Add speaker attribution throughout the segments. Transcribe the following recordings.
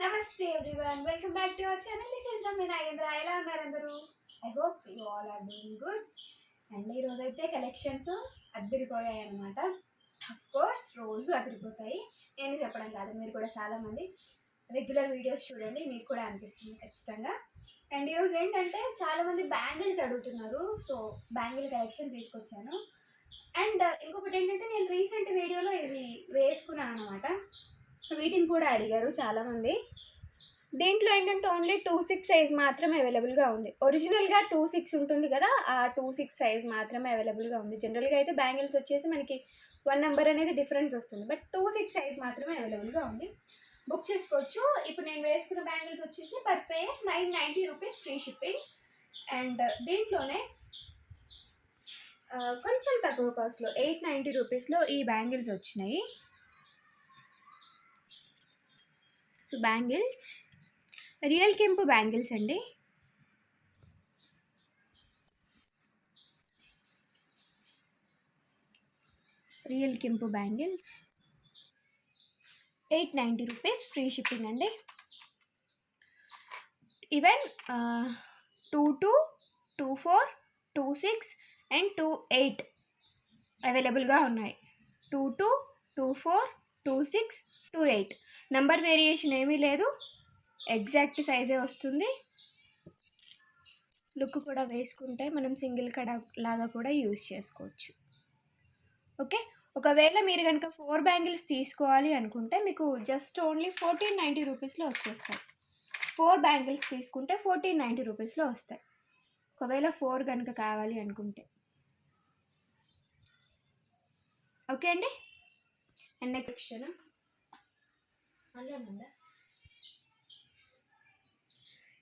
Speaker 1: నమస్తే everyone, welcome back to our channel. This is Ramya Nagendra. ఎలా ఉన్నారు అందరూ? I hope you all are doing good. And ఈరోజు అయితే కలెక్షన్స్ అద్దరిపోయాయి అనమాట. అఫ్ కోర్స్ రోజు అదిరిపోతాయి, నేను చెప్పడం కాదు, మీరు కూడా చాలామంది రెగ్యులర్ వీడియోస్ చూడండి, మీకు కూడా అనిపిస్తుంది ఖచ్చితంగా. అండ్ ఈరోజు ఏంటంటే చాలామంది బ్యాంగిల్స్ అడుగుతున్నారు, సో బ్యాంగిల్ కలెక్షన్ తీసుకొచ్చాను. అండ్ ఇంకొకటి ఏంటంటే నేను రీసెంట్ వీడియోలో ఇది వేసుకున్నాను అనమాట, వీటిని కూడా అడిగారు చాలామంది. దీంట్లో ఏంటంటే ఓన్లీ 2/6 సైజ్ మాత్రమే అవైలబుల్గా ఉంది. ఒరిజినల్గా 2/6 ఉంటుంది కదా, ఆ 2/6 సైజ్ మాత్రమే అవైలబుల్గా ఉంది. జనరల్గా అయితే బ్యాంగిల్స్ వచ్చేసి మనకి 1 నెంబర్ అనేది డిఫరెన్స్ వస్తుంది, బట్ 2/6 సైజ్ మాత్రమే అవైలబుల్గా ఉంది. బుక్ చేసుకోవచ్చు. ఇప్పుడు నేను వేసుకున్న బ్యాంగిల్స్ వచ్చేసి per pair 990 rupees free shipping. And దీంట్లోనే కొంచెం తక్కువ కాస్ట్లో 890 రూపీస్లో ఈ బ్యాంగిల్స్ వచ్చినాయి. సో బ్యాంగిల్స్ రియల్ కెంపు బ్యాంగిల్స్ అండి. రియల్ కెంపు బ్యాంగిల్స్ 890 రూపీస్ ఫ్రీ షిప్పింగ్ అండి. ఈవెన్ 22, 24, 26 అండ్ 28 అవైలబుల్గా ఉన్నాయి. 22, 24, 26, 28 నంబర్ వేరియేషన్ ఏమీ లేదు, ఎగ్జాక్ట్ సైజే వస్తుంది. లుక్ కూడా వేసుకుంటే మనం సింగిల్ కడ లాగా కూడా యూజ్ చేసుకోవచ్చు. ఓకే, ఒకవేళ మీరు కనుక 4 బ్యాంగిల్స్ తీసుకోవాలి అనుకుంటే మీకు జస్ట్ ఓన్లీ 1490 రూపీస్లో వచ్చేస్తాయి. 4 బ్యాంగిల్స్ తీసుకుంటే 1490 రూపీస్లో వస్తాయి, ఒకవేళ 4 కనుక కావాలి అనుకుంటే. ఓకే అండి. అండ్ నెక్స్ట్ సెక్షన్ అందులోనుందా.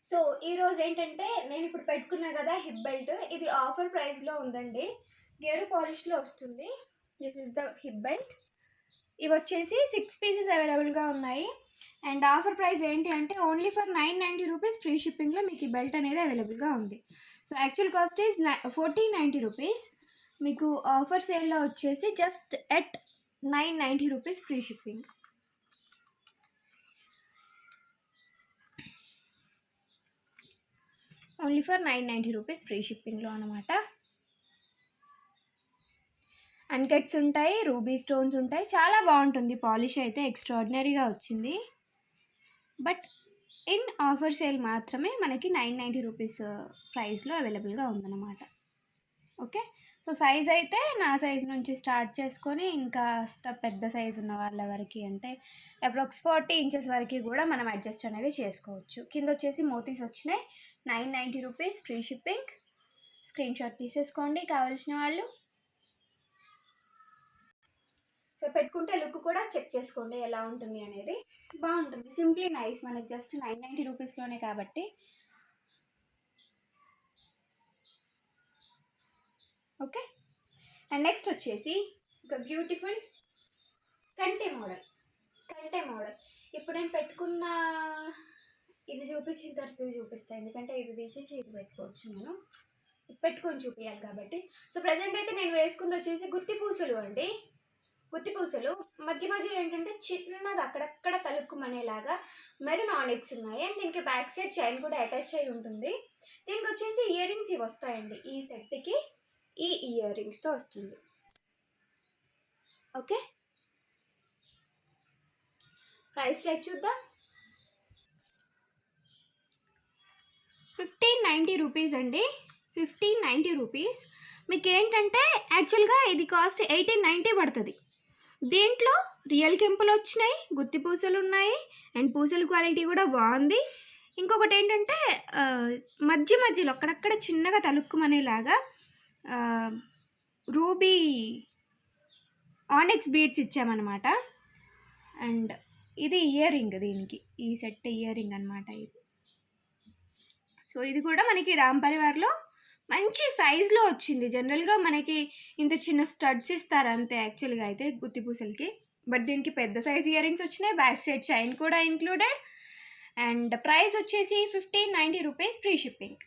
Speaker 1: సో ఈరోజు ఏంటంటే నేను ఇప్పుడు పెట్టుకున్నా కదా హిప్ బెల్ట్, ఇది ఆఫర్ ప్రైస్లో ఉందండి. గేరు పాలిష్లో వస్తుంది. This is the hip belt. ఇవి వచ్చేసి 6 పీసెస్ అవైలబుల్గా ఉన్నాయి. అండ్ ఆఫర్ ప్రైస్ ఏంటి అంటే ఓన్లీ ఫర్ 990 రూపీస్ ఫ్రీ షిప్పింగ్లో మీకు ఈ బెల్ట్ అనేది అవైలబుల్గా ఉంది. So actual cost is 1490 rupees. మీకు ఆఫర్ సేల్లో వచ్చేసి just at 990 rupees free shipping. Only for 990 rupees free షిప్పింగ్లో అనమాట. అన్కట్స్ ఉంటాయి, రూబీ స్టోన్స్ ఉంటాయి, చాలా బాగుంటుంది. పాలిష్ అయితే ఎక్స్ట్రాడినరీగా వచ్చింది. బట్ ఇన్ ఆఫర్ సేల్ మాత్రమే మనకి 990 రూపీస్ ప్రైస్లో అవైలబుల్గా ఉందన్నమాట. ఓకే, సో సైజ్ అయితే నా సైజ్ నుంచి స్టార్ట్ చేసుకొని ఇంకా పెద్ద సైజ్ ఉన్న వాళ్ళ వరకు అంటే అప్రాక్స్ 40 ఇంచెస్ వరకు కూడా మనం అడ్జస్ట్ అనేది చేసుకోవచ్చు. కింద వచ్చేసి మోతీస్ వచ్చినాయి. 990 rupees free shipping. Screen shot తీసేసుకోండి కావాల్సిన వాళ్ళు. సో పెట్టుకుంటే లుక్ కూడా చెక్ చేసుకోండి ఎలా ఉంటుంది అనేది. బాగుంటుంది, సింప్లీ నైస్. మనకి జస్ట్ 990 రూపీస్లోనే కాబట్టి. ఓకే, అండ్ నెక్స్ట్ వచ్చేసి ఒక బ్యూటిఫుల్ కంటె మోడల్. ఇప్పుడు నేను పెట్టుకున్న ఇది చూపించిన తర్వాత ఇది చూపిస్తాను, ఎందుకంటే ఇది తీసేసి ఇది పెట్టుకోవచ్చు. నేను పెట్టుకొని చూపించాలి కాబట్టి. సో ప్రజెంట్ అయితే నేను వేసుకుంది వచ్చేసి గుత్తి పూసలు అండి. గుత్తి పూసలు మధ్య మధ్యలో ఏంటంటే చిన్నగా అక్కడక్కడ తలుక్కుమనేలాగా మెరూన్ ఆనిక్స్ ఉన్నాయి. అండ్ దీనికి బ్యాక్ సైడ్ చైన్ కూడా అటాచ్ అయి ఉంటుంది. దీనికి వచ్చేసి ఇయర్ రింగ్స్ ఇవి వస్తాయండి. ఈ సెట్కి ఈ ఇయర్ రింగ్స్తో వస్తుంది. ఓకే, ప్రైస్ ట్యాగ్ చూద్దాం. 1590 రూపీస్ అండి. 1590 రూపీస్. మీకు ఏంటంటే యాక్చువల్గా ఇది కాస్ట్ 1890 పడుతుంది. దీంట్లో రియల్ కెంపులు వచ్చినాయి, గుత్తి పూసలు ఉన్నాయి, అండ్ పూసల క్వాలిటీ కూడా బాగుంది. ఇంకొకటి ఏంటంటే మధ్యలో అక్కడక్కడ చిన్నగా తలుక్కుమనేలాగా రూబీ ఆనిక్స్ బీడ్స్ ఇచ్చామన్నమాట. అండ్ ఇది ఇయర్ రింగ్, దీనికి ఈ సెట్ ఇయర్ రింగ్ అనమాట ఇది. సో ఇది కూడా మనకి రామ్ పరివార్లో మంచి సైజులో వచ్చింది. జనరల్గా మనకి ఇంత చిన్న స్టడ్స్ ఇస్తారు అంతే యాక్చువల్గా అయితే గుత్తి పూసలకి, బట్ దీనికి పెద్ద సైజ్ ఇయర్ రింగ్స్ వచ్చినాయి, బ్యాక్ సైడ్ చైన్ కూడా ఇంక్లూడెడ్. అండ్ ప్రైస్ వచ్చేసి 1590 rupees free shipping.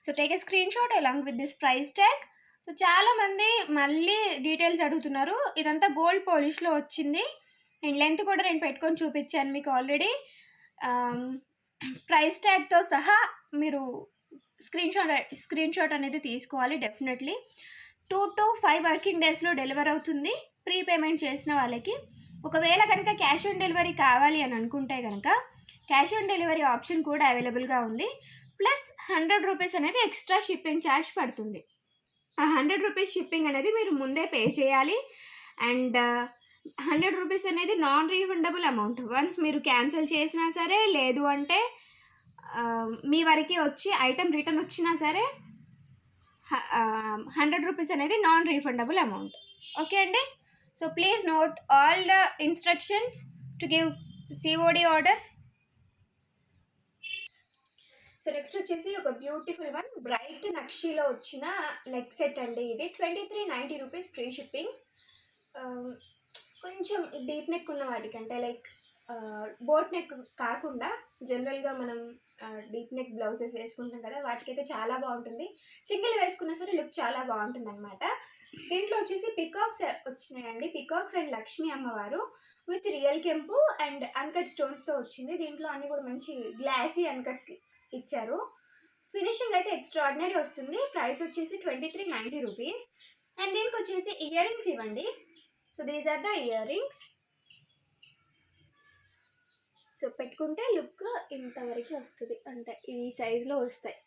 Speaker 1: So take a screen shot along with this price tag. So చాలామంది మళ్ళీ డీటెయిల్స్ అడుగుతున్నారు. ఇదంతా గోల్డ్ పాలిష్లో వచ్చింది. అండ్ లెంత్ కూడా నేను పెట్టుకొని చూపించాను మీకు ఆల్రెడీ. ప్రైస్ ట్యాగ్తో సహా మీరు స్క్రీన్ షాట్ అనేది తీసుకోవాలి. డెఫినెట్లీ 2 to 5 వర్కింగ్ డేస్లో డెలివర్ అవుతుంది ప్రీ పేమెంట్ చేసిన వాళ్ళకి. ఒకవేళ కనుక క్యాష్ ఆన్ డెలివరీ కావాలి అని అనుకుంటే కనుక క్యాష్ ఆన్ డెలివరీ ఆప్షన్ కూడా అవైలబుల్గా ఉంది. ప్లస్ 100 రూపీస్ అనేది ఎక్స్ట్రా షిప్పింగ్ ఛార్జ్ పడుతుంది. ఆ 100 రూపీస్ షిప్పింగ్ అనేది మీరు ముందే పే చేయాలి. అండ్ 100 రూపీస్ అనేది నాన్ రీఫండబుల్ అమౌంట్. వన్స్ మీరు క్యాన్సిల్ చేసినా సరే, లేదు అంటే మీ వరకు వచ్చి ఐటెం రిటర్న్ వచ్చినా సరే 100 రూపీస్ అనేది నాన్ రీఫండబుల్ అమౌంట్. ఓకే అండి. So please note all the instructions to give COD orders. So next వచ్చేసి ఒక బ్యూటిఫుల్ వన్ బ్రైట్ నక్షీలో వచ్చిన నెక్ సెట్ అండి. ఇది 2390 రూపీస్ ఫ్రీ షిప్పింగ్. కొంచెం డీప్ నెక్ ఉన్న వాటికంటే లైక్ బోట్ నెక్ కాకుండా జనరల్గా మనం డీప్ నెక్ బ్లౌజెస్ వేసుకుంటాం కదా, వాటికైతే చాలా బాగుంటుంది. సింగిల్ వేసుకున్నా సరే లుక్ చాలా బాగుంటుంది అనమాట. దీంట్లో వచ్చేసి పికాక్స్ వచ్చినాయండి. పికాక్స్ అండ్ లక్ష్మీ అమ్మవారు విత్ రియల్ కెంపు అండ్ అన్కట్ స్టోన్స్తో వచ్చింది. దీంట్లో అన్ని కూడా మంచి గ్లాసీ అన్కట్స్ ఇచ్చారు. ఫినిషింగ్ అయితే ఎక్స్ట్రాడినరీ వస్తుంది. ప్రైస్ వచ్చేసి 2390 రూపీస్. అండ్ దీనికి వచ్చేసి ఇయర్ రింగ్స్ ఇవ్వండి. So these are the earrings. So పెట్టుకుంటే లుక్ ఇంతవరకు వస్తుంది, అంటే ఈ సైజులో వస్తాయి.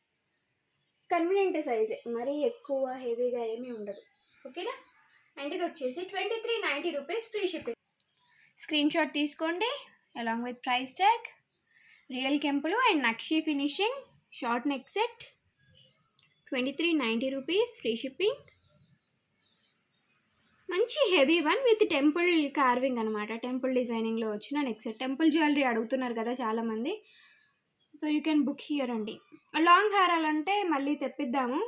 Speaker 1: కన్వీనియంట్ సైజే, మరీ ఎక్కువ హెవీగా ఏమీ ఉండదు. ఓకేనా. అండ్ ఇది వచ్చేసి 2390 rupees free shipping. Screenshot తీసుకోండి along with price tag. Real కెంపులు అండ్ నక్షీ finishing short neck set 2390 rupees free shipping. మంచి heavy one with temple carving అనమాట. టెంపుల్ డిజైనింగ్లో వచ్చిన నెక్ సెట్. టెంపుల్ జ్యువెలరీ అడుగుతున్నారు కదా చాలామంది. So you can book here అండి. లాంగ్ హారాలంటే మళ్ళీ తెప్పిద్దాము.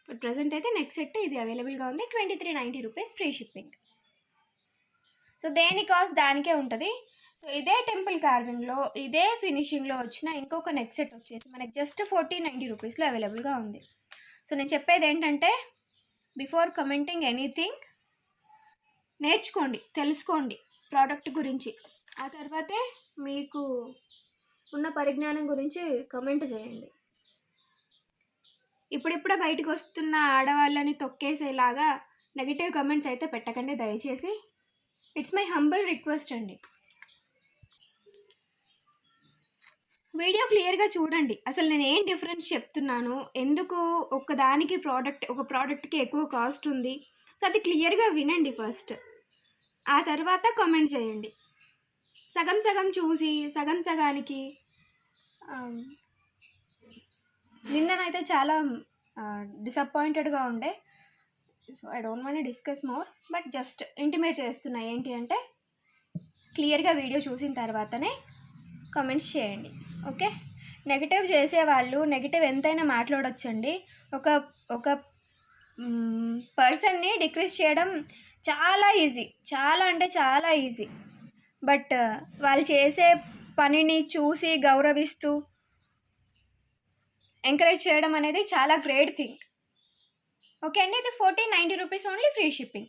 Speaker 1: బట్ ప్రజెంట్ అయితే నెక్ సెట్ ఇది అవైలబుల్గా ఉంది. 2390 రూపీస్ ఫ్రీ షిప్పింగ్. సో దేని కాస్ట్ దానికే ఉంటుంది. సో ఇదే టెంపుల్ కార్వింగ్లో ఇదే ఫినిషింగ్లో వచ్చిన ఇంకొక నెక్ సెట్ వచ్చేసి మనకి జస్ట్ 1490 రూపీస్లో అవైలబుల్గా ఉంది. సో నేను చెప్పేది ఏంటంటే బిఫోర్ కమెంటింగ్ ఎనీథింగ్ నేర్చుకోండి, తెలుసుకోండి ప్రోడక్ట్ గురించి. ఆ తర్వాతే మీకు ఉన్న పరిజ్ఞానం గురించి కమెంట్ చేయండి. ఇప్పుడిప్పుడే బయటకు వస్తున్న ఆడవాళ్ళని తొక్కేసేలాగా నెగిటివ్ కమెంట్స్ అయితే పెట్టకండి దయచేసి. ఇట్స్ మై హంబుల్ రిక్వెస్ట్ అండి. వీడియో క్లియర్గా చూడండి. అసలు నేను ఏం డిఫరెన్స్ చెప్తున్నాను, ఎందుకు ఒక ప్రోడక్ట్కి ఎక్కువ కాస్ట్ ఉంది. సో అది క్లియర్గా వినండి ఫస్ట్. ఆ తర్వాత కామెంట్ చేయండి. సగం సగం చూసి సగం సగానికి నిన్ననైతే చాలా డిసప్పాయింటెడ్గా ఉండే. So I don't want discuss more, but just intimate చేస్తున్నా ఏంటి అంటే క్లియర్గా వీడియో చూసిన తర్వాతనే కామెంట్స్ చేయండి. ఓకే. నెగిటివ్ చేసేవాళ్ళు నెగిటివ్ ఎంతైనా మాట్లాడొచ్చండి. ఒక పర్సన్ని డిక్రీజ్ చేయడం చాలా ఈజీ, చాలా అంటే చాలా ఈజీ. బట్ వాళ్ళు చేసే పనిని చూసి గౌరవిస్తూ ఎంకరేజ్ చేయడం అనేది చాలా గ్రేట్ థింగ్. ఓకే అండి. ఇది 1490 రూపీస్ ఓన్లీ ఫ్రీ షిప్పింగ్.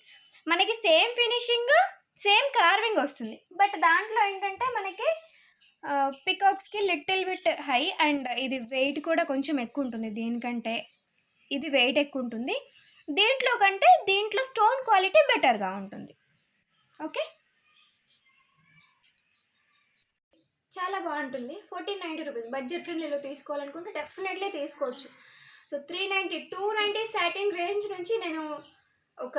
Speaker 1: మనకి సేమ్ ఫినిషింగ్ సేమ్ కార్వింగ్ వస్తుంది. బట్ దాంట్లో ఏంటంటే మనకి పికాక్స్కి లిటిల్ బిట్ హై అండ్ ఇది వెయిట్ కూడా కొంచెం ఎక్కువ ఉంటుంది. దీనికంటే ఇది వెయిట్ ఎక్కువ ఉంటుంది. దీంట్లో కంటే దీంట్లో స్టోన్ క్వాలిటీ బెటర్గా ఉంటుంది. ఓకే, చాలా బాగుంటుంది. 1490 రూపీస్. బడ్జెట్ ఫ్రెండ్లీలో తీసుకోవాలనుకుంటే డెఫినెట్లీ తీసుకోవచ్చు. సో 390, 290 స్టార్టింగ్ రేంజ్ నుంచి నేను ఒక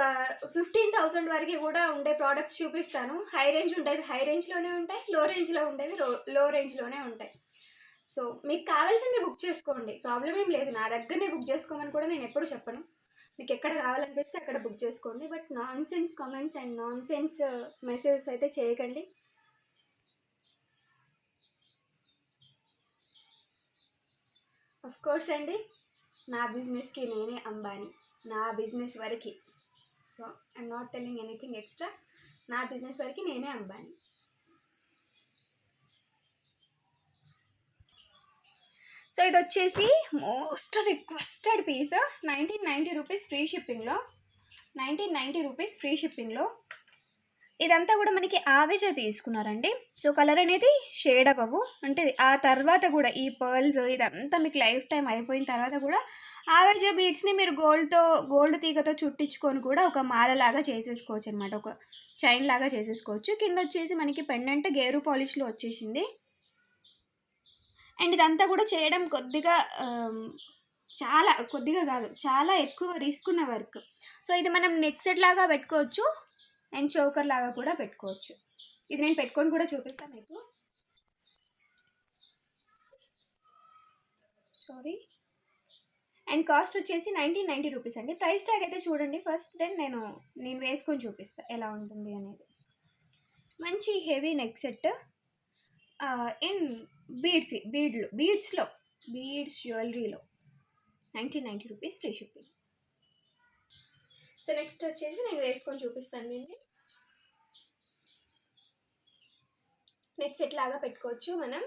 Speaker 1: 15,000 వరకు కూడా ఉండే ప్రోడక్ట్స్ చూపిస్తాను. హై రేంజ్ ఉండేవి హై రేంజ్లోనే ఉంటాయి, లో రేంజ్లో ఉండేవి లో రేంజ్లోనే ఉంటాయి. సో మీకు కావాల్సింది బుక్ చేసుకోండి, ప్రాబ్లం ఏం లేదు. నా దగ్గరనే బుక్ చేసుకోమని కూడా నేను ఎప్పుడు చెప్పను. మీకు ఎక్కడ కావాలనిపిస్తే అక్కడ బుక్ చేసుకోండి. But non sense comments and non sense messages అయితే చేయకండి. ఆఫ్ కోర్స్ అండి, నా బిజినెస్కి నేనే అంబానీ, నా బిజినెస్ వరకు. So I'm not telling anything extra. నా బిజినెస్ వరకు నేనే అంబానీ. సో ఇది వచ్చేసి most requested piece. 1990 rupees free షిప్పింగ్లో. 1990 రూపీస్ ఫ్రీ షిప్పింగ్లో ఇదంతా కూడా మనకి ఆవేజ తీసుకున్నారండి. సో కలర్ అనేది షేడ్ అవ్వవు. అంటే ఆ తర్వాత కూడా ఈ పర్ల్స్ ఇదంతా మీకు లైఫ్ టైం అయిపోయిన తర్వాత కూడా ఆవేజ బీడ్స్ని మీరు గోల్డ్ తీగతో చుట్టించుకొని కూడా ఒక మాల లాగా చేసేసుకోవచ్చు అనమాట. ఒక చైన్ లాగా చేసేసుకోవచ్చు. కింద వచ్చేసి మనకి పెండెంట్ గేరు పాలిష్లో వచ్చేసింది. అండ్ ఇదంతా కూడా చేయడం కొద్దిగా చాలా కొద్దిగా కాదు, చాలా ఎక్కువ రిస్క్ ఉన్న వర్క్. సో ఇది మనం నెక్ సెట్ లాగా పెట్టుకోవచ్చు అండ్ చోకర్ లాగా కూడా పెట్టుకోవచ్చు. ఇది నేను పెట్టుకొని కూడా చూపిస్తాను మీకు. సారీ. అండ్ కాస్ట్ వచ్చేసి 1990 రూపీస్ అండి. ప్రైస్ ట్యాగ్ అయితే చూడండి ఫస్ట్, దెన్ నేను వేసుకొని చూపిస్తాను ఎలా ఉంటుంది అనేది. మంచి heavy neck set in beads జ్యువెలరీలో 1990 rupees free shipping. So next వచ్చేసి నేను వేసుకొని చూపిస్తాను దీన్ని. నెక్ సెట్ లాగా పెట్టుకోవచ్చు మనం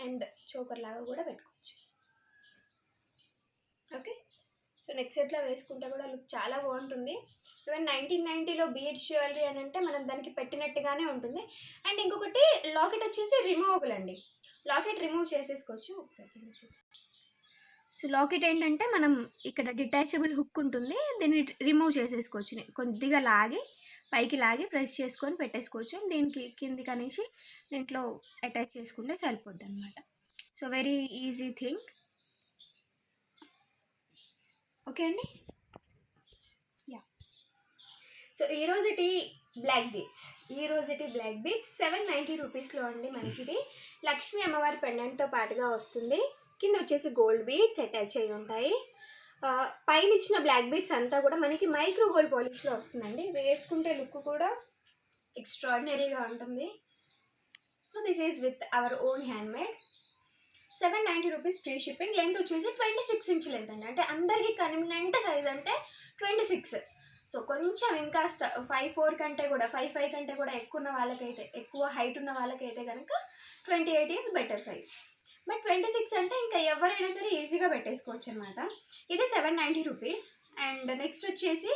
Speaker 1: అండ్ చోకర్ లాగా కూడా పెట్టుకోవచ్చు. ఓకే, సో నెక్ సెట్లో వేసుకుంటే కూడా లుక్ చాలా బాగుంటుంది. ఈవెన్ 1990లో బీడ్స్ జ్యువెలరీ అని అంటే మనం దానికి పెట్టినట్టుగానే ఉంటుంది. అండ్ ఇంకొకటి లాకెట్ వచ్చేసి రిమూవబుల్ అండి. లాకెట్ రిమూవ్ చేసేసుకోవచ్చు. ఒకసారి సో లాకెట్ ఏంటంటే మనం ఇక్కడ డిటాచబుల్ హుక్ ఉంటుంది, దీన్ని రిమూవ్ చేసేసుకోవచ్చు. కొద్దిగా లాగి పైకి లాగి ప్రెస్ చేసుకొని పెట్టేసుకోవచ్చు. దీనికి కిందికి అనేసి దీంట్లో అటాచ్ చేసుకుంటే సరిపోద్ది అనమాట. So very easy thing. Okay అండి. యా, సో ఈరోజుటి బ్లాక్ బీడ్స్ 790 రూపీస్లో అండి. మనకి ఇది లక్ష్మీ అమ్మవారి పెండెంట్తో పాటుగా వస్తుంది. కింద వచ్చేసి గోల్డ్ బీడ్స్ అటాచ్ అయ్యి ఉంటాయి. పైన ఇచ్చిన బ్లాక్ బీడ్స్ అంతా కూడా మనకి మైక్రో గోల్డ్ పాలిష్లో వస్తుందండి. వేసుకుంటే లుక్ కూడా ఎక్స్ట్రాడినరీగా ఉంటుంది. So this is with our own handmade. 790 rupees free shipping. Length వచ్చేసి 26 ఇంచ్ లెంత్ అండి. అంటే అందరికీ కన్వీనియంట్ సైజ్ అంటే 26. సో కొంచెం ఇంకాస్త 5'4" కంటే కూడా 5'5" కంటే కూడా ఎక్కువ ఉన్న వాళ్ళకైతే, ఎక్కువ హైట్ ఉన్న వాళ్ళకైతే కనుక 28 ఈజ్ బెటర్ సైజ్. బట్ 26 అంటే ఇంకా ఎవరైనా సరే ఈజీగా పెట్టేసుకోవచ్చు అనమాట. ఇది 790 రూపీస్. అండ్ నెక్స్ట్ వచ్చేసి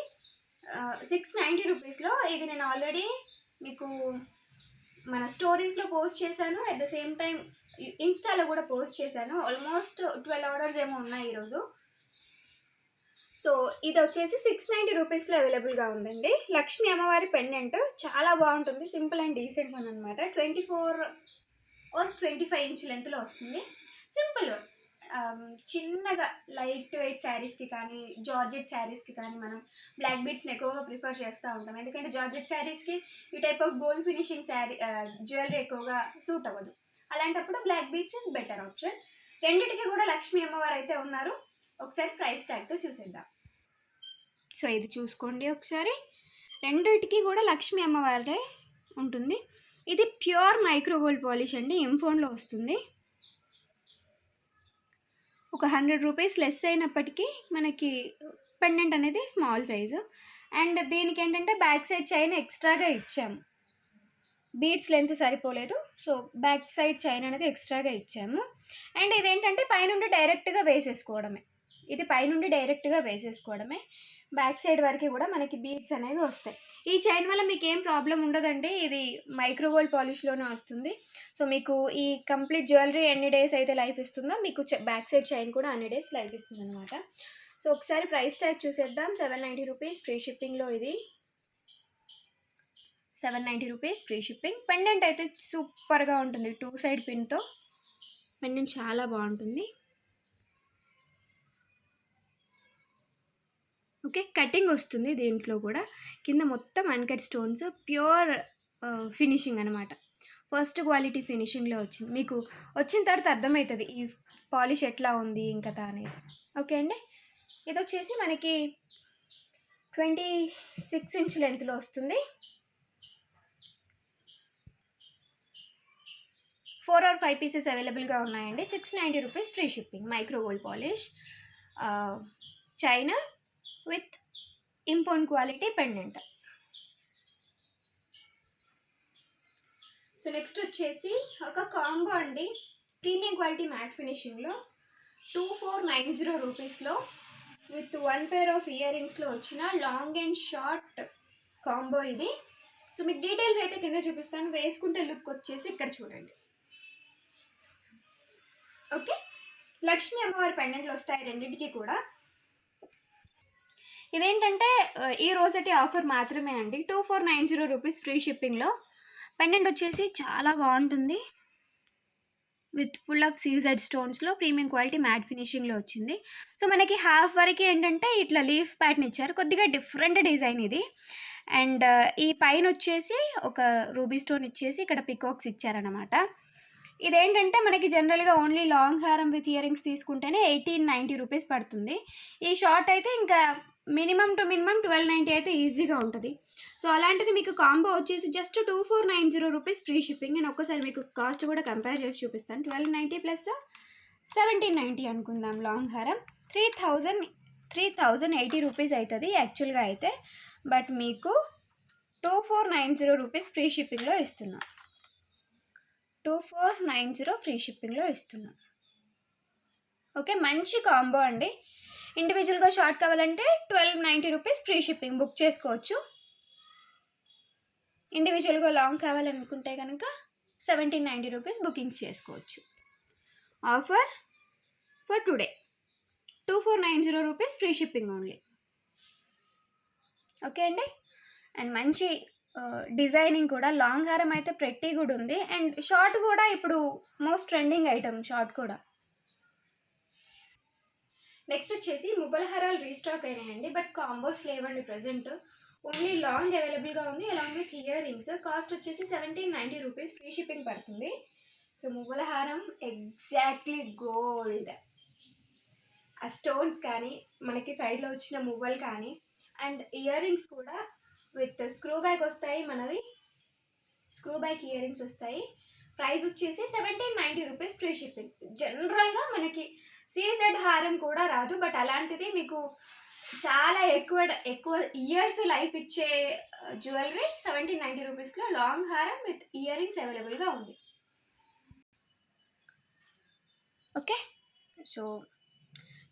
Speaker 1: 690 రూపీస్లో ఇది నేను ఆల్రెడీ మీకు మన స్టోరీస్లో పోస్ట్ చేశాను. అట్ ద సేమ్ టైం ఇన్స్టాలో కూడా పోస్ట్ చేశాను. ఆల్మోస్ట్ 12 ఆర్డర్స్ ఏమో ఉన్నాయి ఈరోజు. సో ఇది వచ్చేసి 690 రూపీస్లో అవైలబుల్గా ఉందండి. లక్ష్మీ అమ్మవారి పెండెంట్ చాలా బాగుంటుంది. సింపుల్ అండ్ డీసెంట్ వన్ అనమాట. 24 or 25 ఇంచ్ లెంత్లో వస్తుంది. సింపుల్ చిన్నగా లైట్ వెయిట్ శారీస్కి కానీ జార్జెట్ శారీస్కి కానీ మనం బ్లాక్ బీడ్స్ని ఎక్కువగా ప్రిఫర్ చేస్తూ ఉంటాం. ఎందుకంటే జార్జెట్ శారీస్కి ఈ type of gold finishing jewellery ఎక్కువగా సూట్ అవ్వదు. అలాంటప్పుడు black beads is better option. రెండింటికి కూడా లక్ష్మీ అమ్మవారు అయితే ఉన్నారు. ఒకసారి ప్రైస్ ట్యాగ్తో చూసేద్దాం. సో ఇది చూసుకోండి ఒకసారి. రెండింటికి కూడా లక్ష్మీ అమ్మవారే ఉంటుంది. ఇది ప్యూర్ మైక్రో గోల్డ్ పాలిష్ అండి. ఇంఫోన్లో వస్తుంది. ఒక 100 రూపీస్ లెస్ అయినప్పటికీ మనకి పెండెంట్ అనేది స్మాల్ సైజు. అండ్ దీనికి ఏంటంటే బ్యాక్ సైడ్ చైన్ ఎక్స్ట్రాగా ఇచ్చాము. బీడ్స్ లెంత్ సరిపోలేదు, సో బ్యాక్ సైడ్ చైన్ అనేది ఎక్స్ట్రాగా ఇచ్చాము. అండ్ ఇదేంటంటే పైనుండి డైరెక్ట్గా వేసేసుకోవడమే. బ్యాక్ సైడ్ వరకు కూడా మనకి బీడ్స్ అనేవి వస్తాయి. ఈ చైన్ వల్ల మీకు ఏం ప్రాబ్లం ఉండదండి. ఇది మైక్రో గోల్డ్ పాలిష్లోనే వస్తుంది. సో మీకు ఈ కంప్లీట్ జ్యువెలరీ ఎన్ని డేస్ అయితే లైఫ్ ఇస్తుందో మీకు బ్యాక్ సైడ్ చైన్ కూడా అన్ని డేస్ లైఫ్ ఇస్తుంది అనమాట. సో ఒకసారి ప్రైస్ ట్యాగ్ చూసేద్దాం. 790 రూపీస్ ఫ్రీ షిప్పింగ్లో ఇది 790 రూపీస్ ఫ్రీ షిప్పింగ్. పెండెంట్ అయితే సూపర్గా ఉంటుంది. 2 సైడ్ పిన్తో పెండెంట్ చాలా బాగుంటుంది. ఓకే, కటింగ్ వస్తుంది దీంట్లో కూడా. కింద మొత్తం అన్కట్ స్టోన్స్, ప్యూర్ ఫినిషింగ్ అనమాట. ఫస్ట్ క్వాలిటీ ఫినిషింగ్లో వచ్చింది. మీకు వచ్చిన తర్వాత అర్థమవుతుంది ఈ పాలిష్ ఎట్లా ఉంది ఇంకా అనేది. ఓకే అండి. ఇది వచ్చేసి మనకి 26 ఇంచ్ లెంత్లో వస్తుంది. 4 or 5 పీసెస్ అవైలబుల్గా ఉన్నాయండి. 690 rupees free shipping. Micro gold polish China with import quality pendant. So next వచ్చేసి ఒక కాంబో అండి. ప్రీమియం క్వాలిటీ మ్యాట్ ఫినిషింగ్లో 2490 రూపీస్లో విత్ 1 pair ఆఫ్ ఇయర్ రింగ్స్లో వచ్చిన లాంగ్ అండ్ షార్ట్ కాంబో ఇది. సో మీకు డీటెయిల్స్ అయితే కింద చూపిస్తాను. వేసుకుంటే లుక్ వచ్చేసి ఇక్కడ చూడండి. ఓకే, లక్ష్మీ అమ్మవారి పెండెంట్లు వస్తాయి రెండింటికి కూడా. ఇదేంటంటే ఈ రోజటి ఆఫర్ మాత్రమే అండి. 2490 రూపీస్ ఫ్రీ షిప్పింగ్లో. పెండెంట్ వచ్చేసి చాలా బాగుంటుంది, విత్ ఫుల్ ఆఫ్ సీజెడ్ స్టోన్స్లో ప్రీమియం క్వాలిటీ మ్యాట్ ఫినిషింగ్లో వచ్చింది. సో మనకి హాఫ్ వరకు ఏంటంటే ఇట్లా లీఫ్ ప్యాటర్న్ ఇచ్చారు, కొద్దిగా డిఫరెంట్ డిజైన్ ఇది. అండ్ ఈ పైన వచ్చేసి ఒక రూబీ స్టోన్ ఇచ్చేసి ఇక్కడ పికాక్స్ ఇచ్చారనమాట. ఇదేంటంటే మనకి జనరల్గా ఓన్లీ లాంగ్ హారం విత్ ఇయర్ రింగ్స్ తీసుకుంటేనే 1890 రూపీస్ పడుతుంది. ఈ షార్ట్ అయితే ఇంకా మినిమం టు మినిమం 1290 అయితే ఈజీగా ఉంటుంది. సో అలాంటిది మీకు కాంబో వచ్చేసి జస్ట్ 2490 రూపీస్ ఫ్రీ షిప్పింగ్. నేను ఒక్కసారి మీకు కాస్ట్ కూడా కంపేర్ చేసి చూపిస్తాను. 1290 ప్లస్ 1790 అనుకుందాం. లాంగ్ హారం 3080 రూపీస్ అవుతుంది యాక్చువల్గా అయితే, బట్ మీకు 2490 రూపీస్ ఫ్రీ షిప్పింగ్లో ఇస్తున్నాం. 2490 ఫ్రీ షిప్పింగ్లో ఇస్తున్నాం. ఓకే, మంచి కాంబో అండి. ఇండివిజువల్గా షార్ట్ కావాలంటే 1290 రూపీస్ ఫ్రీ షిప్పింగ్ బుక్ చేసుకోవచ్చు. ఇండివిజువల్గా లాంగ్ కావాలనుకుంటే కనుక 1790 రూపీస్ బుకింగ్స్ చేసుకోవచ్చు. Offer for today 2490 rupees free shipping only. Okay అండి. అండ్ మంచి డిజైనింగ్ కూడా, లాంగ్ హారం అయితే ప్రెట్టి కూడా ఉంది. అండ్ షార్ట్ కూడా ఇప్పుడు మోస్ట్ ట్రెండింగ్ ఐటమ్ షార్ట్ కూడా. నెక్స్ట్ వచ్చేసి మువ్వల హారాలు రీస్టాక్ అయినాయండి, బట్ కాంబోస్ లేవండి ప్రజెంట్. ఓన్లీ లాంగ్ అవైలబుల్గా ఉంది along with ear rings. Cost వచ్చేసి 1790 రూపీస్ ఫ్రీ షిప్పింగ్ పడుతుంది. సో మువ్వల హారం ఎగ్జాక్ట్లీ గోల్డ్. ఆ స్టోన్స్ కానీ మనకి సైడ్లో వచ్చిన మువ్వలు కానీ, అండ్ ఇయర్ రింగ్స్ కూడా విత్ స్క్రూ బ్యాగ్ వస్తాయి. మనవి స్క్రూ బ్యాగ్ ఇయర్ రింగ్స్ వస్తాయి. ప్రైస్ వచ్చేసి 1790 రూపీస్ ఫ్రీ షిప్పింగ్. జనరల్గా మనకి సీజెడ్ హారం కూడా రాదు, బట్ అలాంటిది మీకు చాలా ఎక్కువ ఇయర్స్ లైఫ్ ఇచ్చే జ్యువెలరీ 1790 రూపీస్లో లాంగ్ హారం విత్ ఇయర్ రింగ్స్ అవైలబుల్గా ఉంది. ఓకే, సో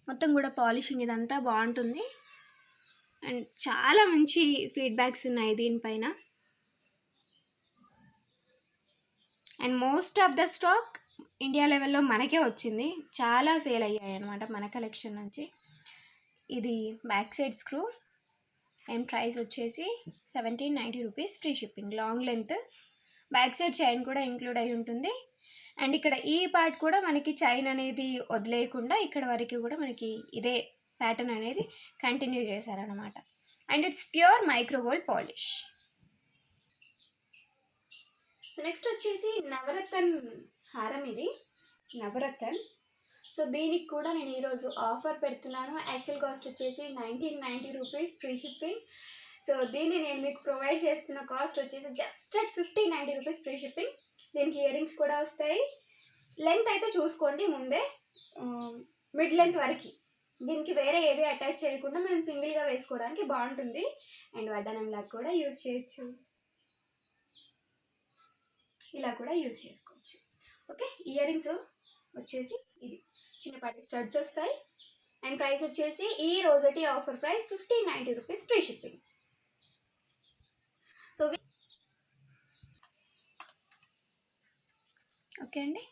Speaker 1: మొత్తం కూడా పాలిషింగ్ ఇదంతా బాగుంటుంది. అండ్ చాలా మంచి ఫీడ్బ్యాక్స్ ఉన్నాయి దీనిపైన. And most of the stock India లెవెల్లో మనకే వచ్చింది, చాలా సేల్ అయ్యాయి అనమాట మన కలెక్షన్ నుంచి. ఇది back side screw and price వచ్చేసి 1790 rupees free shipping. Long length, back side chain కూడా ఇంక్లూడ్ అయి ఉంటుంది. అండ్ ఇక్కడ ఈ పార్ట్ కూడా మనకి చైన్ అనేది వదిలేయకుండా ఇక్కడ వరకు కూడా మనకి ఇదే ప్యాటర్న్ అనేది కంటిన్యూ చేశారనమాట. And it's pure micro gold polish. Next వచ్చేసి నవరత్న్ హారం. ఇది నవరత్న్. సో దీనికి కూడా నేను ఈరోజు ఆఫర్ పెడుతున్నాను. యాక్చువల్ కాస్ట్ వచ్చేసి 1990 రూపీస్ ఫ్రీ షిప్పింగ్. సో దీన్ని నేను మీకు ప్రొవైడ్ చేస్తున్న కాస్ట్ వచ్చేసి just at 1590 rupees free shipping. దీనికి ఇయర్ రింగ్స్ కూడా వస్తాయి. లెంత్ అయితే చూసుకోండి ముందే, మిడ్ లెంత్ వరకు. దీనికి వేరే ఏది అటాచ్ చేయకుండా మనం సింగిల్గా వేసుకోవడానికి బాగుంటుంది. అండ్ వడ్డానంలా కూడా యూజ్ చేయొచ్చు, ఇలా కూడా యూజ్ చేసుకోవచ్చు. ఓకే, ఇయర్ రింగ్స్ వచ్చేసి ఇది చిన్నపాటి స్టడ్స్ వస్తాయి. అండ్ ప్రైస్ వచ్చేసి ఈ రోజటి offer price 1590 rupees free shipping. So okay అండి,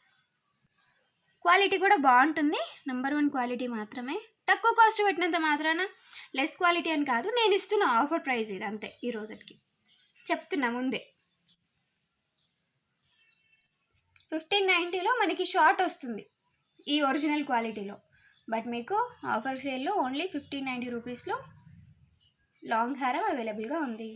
Speaker 1: క్వాలిటీ కూడా బాగుంటుంది. నెంబర్ 1 క్వాలిటీ మాత్రమే. తక్కువ కాస్ట్ పెట్టినంత మాత్రాన లెస్ క్వాలిటీ అని కాదు, నేను ఇస్తున్న ఆఫర్ ప్రైస్ ఇది అంతే. ఈ రోజుకి చెప్తున్నా ముందే. 1590లో మనకి షార్ట్ వస్తుంది ఈ ఒరిజినల్ క్వాలిటీలో, బట్ మీకు ఆఫర్ సేల్లో ఓన్లీ 1590 రూపీస్లో లాంగ్ హారం అవైలబుల్గా ఉంది.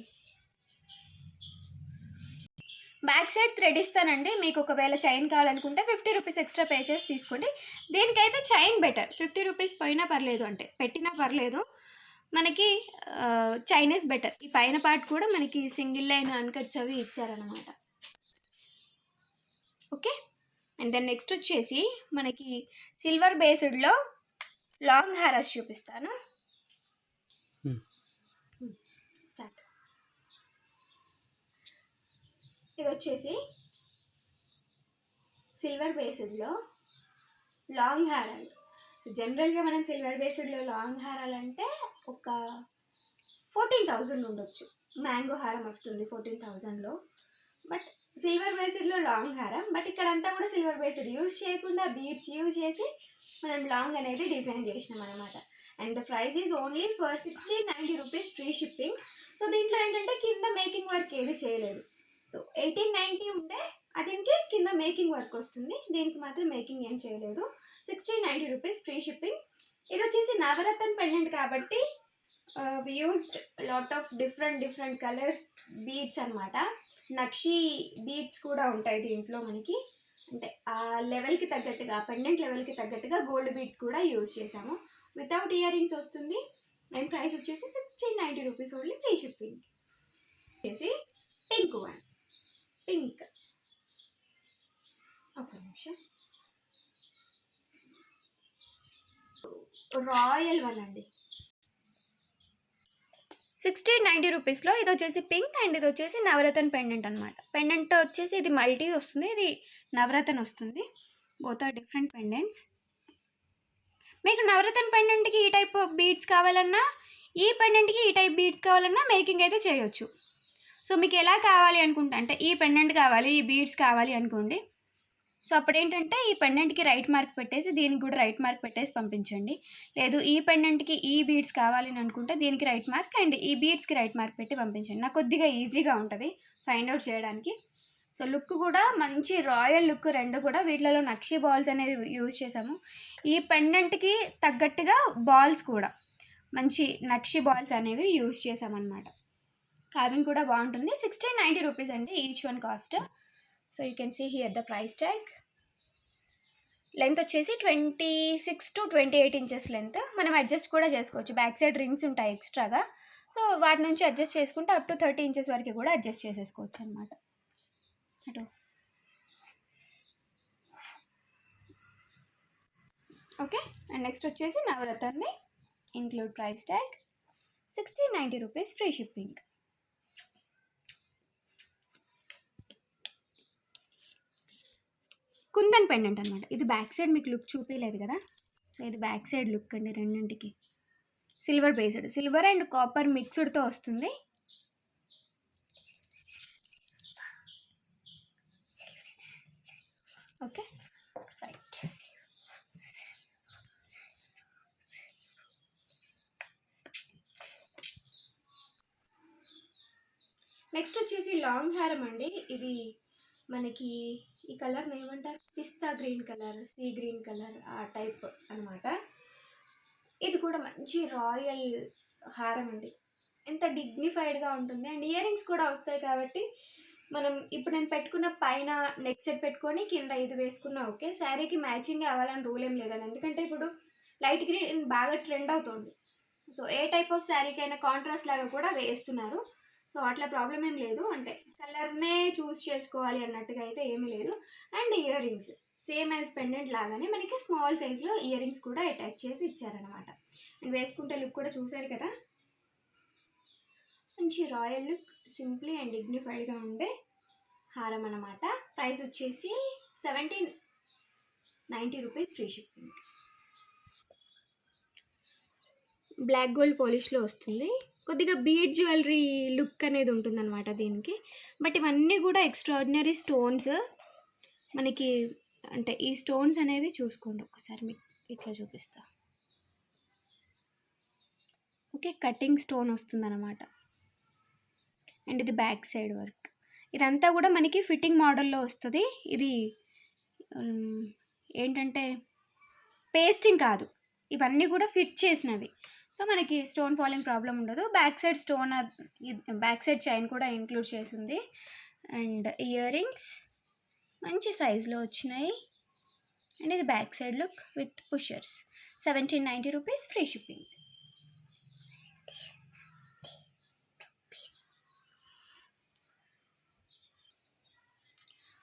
Speaker 1: బ్యాక్ సైడ్ థ్రెడ్ ఇస్తానండి. మీకు ఒకవేళ చైన్ కావాలనుకుంటే 50 రూపీస్ ఎక్స్ట్రా పే చేసి తీసుకోండి. దీనికైతే చైన్ బెటర్. 50 రూపీస్ పోయినా పర్లేదు, అంటే పెట్టినా పర్లేదు, మనకి చైనీస్ బెటర్. ఈ పైన పార్ట్ కూడా మనకి సింగిల్ లైన్ అన్కట్స్ అవి ఇచ్చారనమాట. ఓకే, అండ్ దెన్ నెక్స్ట్ వచ్చేసి మనకి సిల్వర్ బేస్డ్లో లాంగ్ హారస్ చూపిస్తాను. స్టార్ట్. ఇది వచ్చేసి సిల్వర్ బేస్డ్లో లాంగ్ హారాలు. సో జనరల్గా మనం సిల్వర్ బేస్డ్లో లాంగ్ హారాలు అంటే ఒక 14,000 ఉండొచ్చు. మ్యాంగో హారం వస్తుంది 14,000లో. బట్ సిల్వర్ బేస్డ్లో లాంగ్ హారం, బట్ ఇక్కడంతా కూడా సిల్వర్ బేస్డ్ యూజ్ చేయకుండా బీడ్స్ యూజ్ చేసి మనం లాంగ్ అనేది డిజైన్ చేసినాం అనమాట. And the price is only for 1690 rupees free shipping. So దీంట్లో ఏంటంటే కింద మేకింగ్ వర్క్ ఏది చేయలేదు. సో 1890 ఉంటే దీనికి కింద మేకింగ్ వర్క్ వస్తుంది, దీనికి మాత్రం మేకింగ్ ఏం చేయలేదు. 1690 రూపీస్ ఫ్రీ షిప్పింగ్. ఇది వచ్చేసి నవరత్న పెండెంట్ కాబట్టి used lot of different colours beads అనమాట. నక్షి బీడ్స్ కూడా ఉంటాయి దీంట్లో మనకి, అంటే ఆ లెవెల్కి తగ్గట్టుగా, పెండెంట్ లెవెల్కి తగ్గట్టుగా గోల్డ్ బీడ్స్ కూడా యూజ్ చేసాము. వితౌట్ ఇయర్ రింగ్స్ వస్తుంది. అండ్ ప్రైస్ వచ్చేసి 1690 రూపీస్ ఓన్లీ ఫ్రీ షిప్పింగ్. వచ్చేసి పింక్ వన్, పింక్, ఒక నిమిషం, రాయల్ వన్ అండి. 1690 రూపీస్లో ఇది వచ్చేసి పింక్ అండ్ ఇది వచ్చేసి నవరత్న పెండెంట్ అనమాట. పెండెంట్ వచ్చేసి ఇది మల్టీ వస్తుంది, ఇది నవరత్న వస్తుంది. Both are different pendants. మీకు నవరత్న పెండెంట్కి ఈ టైప్ ఆఫ్ బీడ్స్ కావాలన్నా, ఈ పెండెంట్కి ఈ టైప్ బీడ్స్ కావాలన్నా మేకింగ్ అయితే చేయొచ్చు. సో మీకు ఎలా కావాలి అనుకుంటా అంటే ఈ పెండెంట్ కావాలి, ఈ బీడ్స్ కావాలి అనుకోండి. సో అప్పుడు ఏంటంటే ఈ పెండెంట్కి రైట్ మార్క్ పెట్టేసి దీనికి కూడా రైట్ మార్క్ పెట్టేసి పంపించండి. లేదు ఈ పెండెంట్కి ఈ బీడ్స్ కావాలని అనుకుంటే దీనికి రైట్ మార్క్ అండ్ ఈ బీడ్స్కి రైట్ మార్క్ పెట్టి పంపించండి. నాకు కొద్దిగా ఈజీగా ఉంటుంది ఫైండ్ అవుట్ చేయడానికి. సో లుక్ కూడా మంచి రాయల్ లుక్, రెండు కూడా వీటిలలో నక్షి బాల్స్ అనేవి యూజ్ చేసాము. ఈ పెండెంట్కి తగ్గట్టుగా బాల్స్ కూడా మంచి నక్షి బాల్స్ అనేవి యూజ్ చేసామన్నమాట. కార్వింగ్ కూడా బాగుంటుంది. 1690 రూపీస్ అండి each one cost. So you can see here the price tag. Length వచ్చేసి 26 to 28 ఇంచెస్ లెంత్. మనం అడ్జస్ట్ కూడా చేసుకోవచ్చు, బ్యాక్ సైడ్ రింగ్స్ ఉంటాయి ఎక్స్ట్రాగా. సో వాటి నుంచి అడ్జస్ట్ చేసుకుంటే అప్ టు 30 ఇంచెస్ వరకు కూడా అడ్జస్ట్ చేసేసుకోవచ్చు అనమాట. అటు ఓకే. అండ్ నెక్స్ట్ వచ్చేసి నవరత్నని include price tag 1690 rupees free shipping. Kundan pendant అనమాట. ఇది బ్యాక్ సైడ్ మీకు లుక్ చూపించలేదు కదా, సో ఇది బ్యాక్ సైడ్ లుక్ అండి. రెండింటికి silver based, silver and copper మిక్స్డ్తో వస్తుంది. Okay right. నెక్స్ట్ వచ్చేసి లాంగ్ హారం అండి. ఇది మనకి ఈ కలర్ని ఏమంటారు, పిస్తా green colour, sea green colour ఆ టైప్ అనమాట. ఇది కూడా మంచి రాయల్ హారం అండి, ఎంత డిగ్నిఫైడ్గా ఉంటుంది. అండ్ ఇయర్ రింగ్స్ కూడా వస్తాయి కాబట్టి మనం ఇప్పుడు నేను పెట్టుకున్న పైన నెక్ సెట్ పెట్టుకొని కింద ఇది వేసుకున్నా ఓకే. శారీకి మ్యాచింగ్ అవ్వాలని రూల్ ఏం లేదని, ఎందుకంటే ఇప్పుడు లైట్ గ్రీన్ బాగా ట్రెండ్ అవుతుంది. సో ఏ టైప్ ఆఫ్ శారీకైనా కాంట్రాస్ట్ లాగా కూడా వేస్తున్నారు. సో అట్లా ప్రాబ్లం ఏం లేదు, అంటే కలర్నే చూస్ చేసుకోవాలి అన్నట్టుగా అయితే ఏమీ లేదు. And ear rings same as pendant లాగానే మనకి స్మాల్ సైజ్లో ఇయర్ రింగ్స్ కూడా అటాచ్ చేసి ఇచ్చారనమాట. అండ్ వేసుకుంటే లుక్ కూడా చూసారు కదా, మంచి రాయల్ లుక్, సింప్లీ అండ్ డిగ్నిఫైడ్గా ఉండే హారం అనమాట. ప్రైస్ వచ్చేసి 1790 rupees free shipping. Black gold పాలిష్లో వస్తుంది. కొద్దిగా బీడ్ జ్యువెలరీ లుక్ అనేది ఉంటుందన్నమాట దీనికి. బట్ ఇవన్నీ కూడా ఎక్స్ట్రాడినరీ స్టోన్స్ మనకి, అంటే ఈ స్టోన్స్ అనేవి చూసుకోండి ఒకసారి, మీకు ఇట్లా చూపిస్తా. ఓకే, కటింగ్ స్టోన్ వస్తుందన్నమాట. అండ్ ఇది బ్యాక్ సైడ్ వర్క్. ఇదంతా కూడా మనకి ఫిట్టింగ్ మోడల్లో వస్తుంది. ఇది ఏంటంటే పేస్టింగ్ కాదు, ఇవన్నీ కూడా ఫిట్ చేసినవి. సో మనకి స్టోన్ ఫాలింగ్ ప్రాబ్లం ఉండదు. Back side stone, back side chain కూడా ఇంక్లూడ్ చేసింది. అండ్ ఇయర్ రింగ్స్ మంచి సైజులో వచ్చినాయి. అండ్ ఇది back side look with pushers. 1790 rupees free shipping.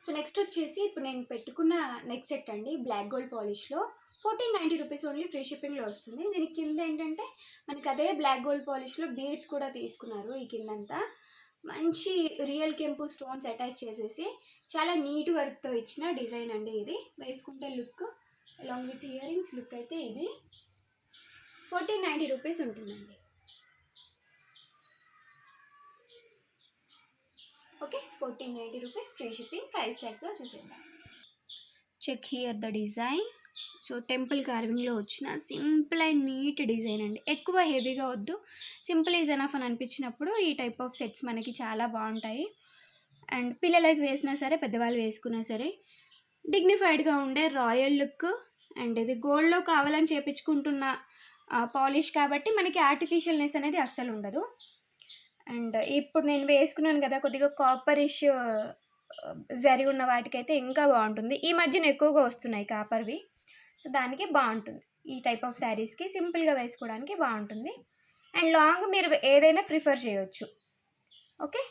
Speaker 1: So next వచ్చేసి ఇప్పుడు నేను పెట్టుకున్న నెక్ సెట్ అండి, బ్లాక్ గోల్డ్ పాలిష్లో 1490 రూపీస్ ఓన్లీ ఫ్రీ షిప్పింగ్లో వస్తుంది. దీనికి కింద ఏంటంటే మనకి అదే బ్లాక్ గోల్డ్ పాలిష్లో బీడ్స్ కూడా తీసుకున్నారు. ఈ కిందంతా మంచి రియల్ కెంపు స్టోన్స్ అటాచ్ చేసేసి చాలా నీట్ వర్క్తో ఇచ్చిన డిజైన్ అండి. ఇది వేసుకుంటే look along with earrings look అయితే ఇది 1490 రూపీస్ ఉంటుందండి. Okay, 1490 rupees free shipping. Price ట్యాగ్తో చూసేద్దాం. Check here the design. So temple కార్వింగ్లో వచ్చిన సింపుల్ అండ్ నీట్ డిజైన్ అండి. ఎక్కువ హెవీగా వద్దు, సింపుల్ ఈజ్ ఎనఫ్ అని అనిపించినప్పుడు ఈ టైప్ ఆఫ్ సెట్స్ మనకి చాలా బాగుంటాయి. అండ్ పిల్లలకి వేసినా సరే, పెద్దవాళ్ళు వేసుకున్నా సరే డిగ్నిఫైడ్గా ఉండే రాయల్ లుక్. అండ్ ఇది గోల్డ్లో కావాలని చేపించుకుంటున్న పాలిష్ కాబట్టి మనకి ఆర్టిఫిషియల్నెస్ అనేది అస్సలు ఉండదు. అండ్ ఇప్పుడు నేను వేసుకున్నాను కదా, కొద్దిగా కాపరిష్ జరి ఉన్న వాటికైతే ఇంకా బాగుంటుంది. ఈ మధ్యన ఎక్కువగా వస్తున్నాయి కాపర్వి, సో దానికి బాగుంటుంది. ఈ టైప్ ఆఫ్ శారీస్కి సింపుల్గా వేసుకోవడానికి బాగుంటుంది. అండ్ లాంగ్ మీరు ఏదైనా ప్రిఫర్ చేయొచ్చు. Okay,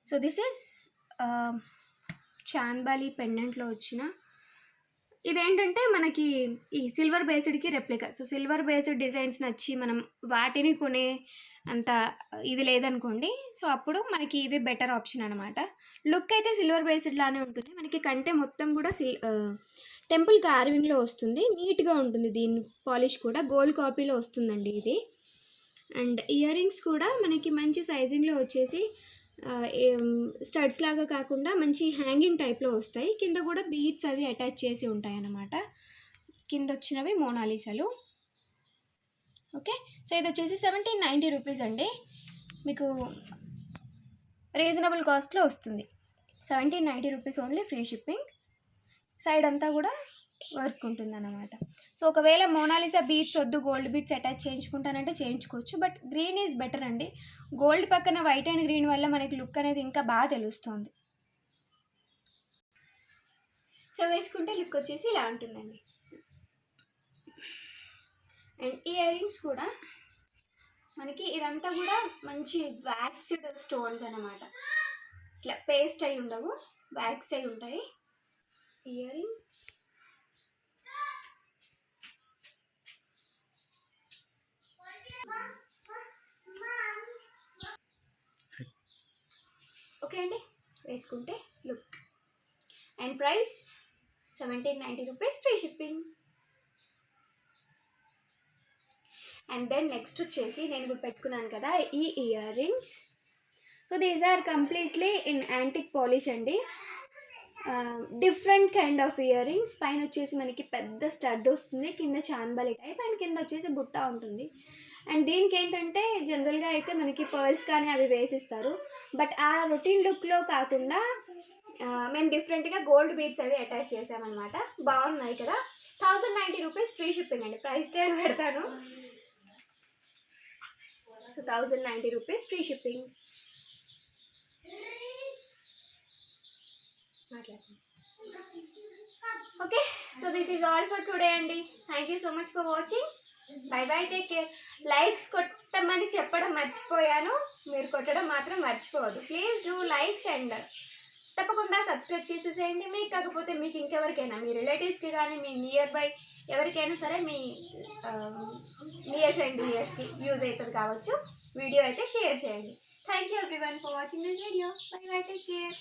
Speaker 1: so this is chandbali పెండెంట్లో వచ్చిన, ఇదేంటంటే మనకి ఈ సిల్వర్ బేస్డ్కి replica. So silver based designs నచ్చి మనం వాటిని కొనే అంత ఇది లేదనుకోండి, సో అప్పుడు మనకి ఇవి బెటర్ ఆప్షన్ అనమాట. లుక్ అయితే సిల్వర్ బేస్డ్ లానే ఉంటుంది. మనకి కంటే మొత్తం కూడా టెంపుల్ కార్వింగ్లో వస్తుంది, నీట్గా ఉంటుంది. దీని పాలిష్ కూడా గోల్డ్ కాపీలో వస్తుందండి ఇది. అండ్ ఇయర్ రింగ్స్ కూడా మనకి మంచి సైజింగ్లో వచ్చేసి స్టడ్స్ లాగా కాకుండా మంచి హ్యాంగింగ్ టైప్లో వస్తాయి. కింద కూడా బీడ్స్ అవి అటాచ్ చేసి ఉంటాయి అన్నమాట. కింద వచ్చినవి మోనాలిసాలు. ఓకే, సో ఇది వచ్చేసి 1790 రూపీస్ అండి. మీకు రీజనబుల్ కాస్ట్లో వస్తుంది. 1790 rupees only, free shipping. Side అంతా కూడా వర్క్ ఉంటుంది అన్నమాట. సో ఒకవేళ మోనాలిసా బీడ్స్ వద్దు, గోల్డ్ బీడ్స్ అటాచ్ చేయించుకుంటానంటే చేయించుకోవచ్చు. బట్ గ్రీన్ ఈజ్ బెటర్ అండి. గోల్డ్ పక్కన వైట్ అండ్ గ్రీన్ వల్ల మనకి లుక్ అనేది ఇంకా బాగా తెలుస్తుంది. సో వేసుకుంటే లుక్ వచ్చేసి ఇలా ఉంటుందండి. అండ్ ఇయర్ రింగ్స్ కూడా మనకి ఇదంతా కూడా మంచి వ్యాక్స్డ్ స్టోన్స్ అన్నమాట. ఇట్లా పేస్ట్ అయి ఉండవు, వ్యాక్స్ అయి ఉంటాయి ఇయర్ రింగ్స్. ఓకే అండి, వేసుకుంటే look. And price 1790 rupees, free shipping. And then next వచ్చేసి నేను ఇప్పుడు పెట్టుకున్నాను కదా ఈ earrings. So these are completely in antique polish అండి. Different kind of earrings. పైన వచ్చేసి మనకి పెద్ద స్టడ్ వస్తుంది, కింద చాన్బలి టైప్, అండ్ కింద వచ్చేసి బుట్ట ఉంటుంది. అండ్ దీనికి ఏంటంటే జనరల్గా అయితే మనకి పర్ల్స్ కానీ అవి వేసిస్తారు. బట్ ఆ రొటీన్ లుక్లో కాకుండా మేము డిఫరెంట్గా గోల్డ్ బీడ్స్ అవి అటాచ్ చేసామన్నమాట. బాగున్నాయి కదా. 1090 రూపీస్, ఫ్రీ షిప్పింగ్ అండి. ప్రైస్ ట్యాగ్ పెడతాను. So 1090 rupees, free shipping. Okay, so this is all for today అండి. Thank you so much for watching. Bye bye, take care. Likes కొట్టమని చెప్పడం మర్చిపోయాను, మీరు కొట్టడం మాత్రం మర్చిపోవద్దు. ప్లీజ్ డూ లైక్స్ అండ్ తప్పకుండా సబ్స్క్రైబ్ చేసేసేయండి. మీకు కాకపోతే మీకు ఇంకెవరికైనా, మీ రిలేటివ్స్కి కానీ మీ నియర్ బై ఎవరికైనా సరే మీ నియర్స్ అండ్ ఇయర్స్కి యూజ్ అవుతుంది కావచ్చు. వీడియో అయితే షేర్ చేయండి. Thank you everyone for watching this video. By bye, take care.